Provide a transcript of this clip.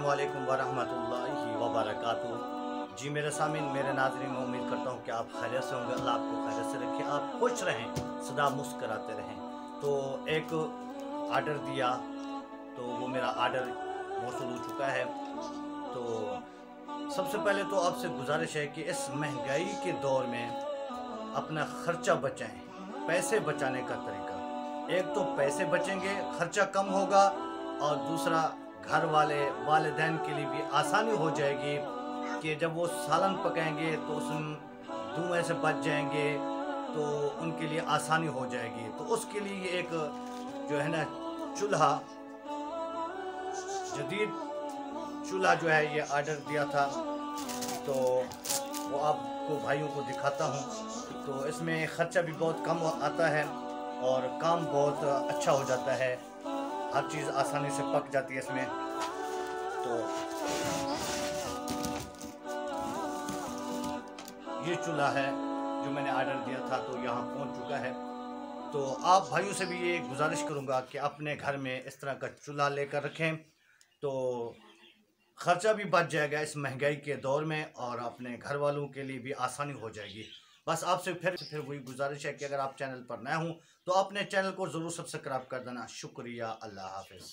अस्सलामुअलैकुम वरहमतुल्लाहि वबरकातुहू। जी मेरे सामीन, मेरे नाज़रीन, मैं उम्मीद करता हूँ कि आप खैरियत से होंगे। अल्लाह आपको खैरियत से रखे, आप खुश रहें, सदा मुस्कराते रहें। तो एक आर्डर दिया, तो वो मेरा आर्डर मौसूल हो चुका है। तो सबसे पहले तो आपसे गुजारिश है कि इस महंगाई के दौर में अपना खर्चा बचाएं। पैसे बचाने का तरीका, एक तो पैसे बचेंगे, खर्चा कम होगा, और दूसरा घर वाले वालिदैन के लिए भी आसानी हो जाएगी कि जब वो सालन पकाएंगे तो उसमें धुएं से बच जाएंगे, तो उनके लिए आसानी हो जाएगी। तो उसके लिए एक जो है ना, चूल्हा, जदीद चूल्हा जो है ये ऑर्डर दिया था। तो वो आपको भाइयों को दिखाता हूँ। तो इसमें ख़र्चा भी बहुत कम आता है और काम बहुत अच्छा हो जाता है, हर चीज़ आसानी से पक जाती है इसमें। तो ये चूल्हा है जो मैंने ऑर्डर दिया था, तो यहाँ पहुँच चुका है। तो आप भाइयों से भी ये गुजारिश करूँगा कि अपने घर में इस तरह का चूल्हा लेकर रखें, तो खर्चा भी बच जाएगा इस महंगाई के दौर में, और अपने घर वालों के लिए भी आसानी हो जाएगी। बस आपसे फिर वही गुजारिश है कि अगर आप चैनल पर नए हों तो अपने चैनल को ज़रूर सब्सक्राइब कर देना। शुक्रिया, अल्लाह हाफ़िज़।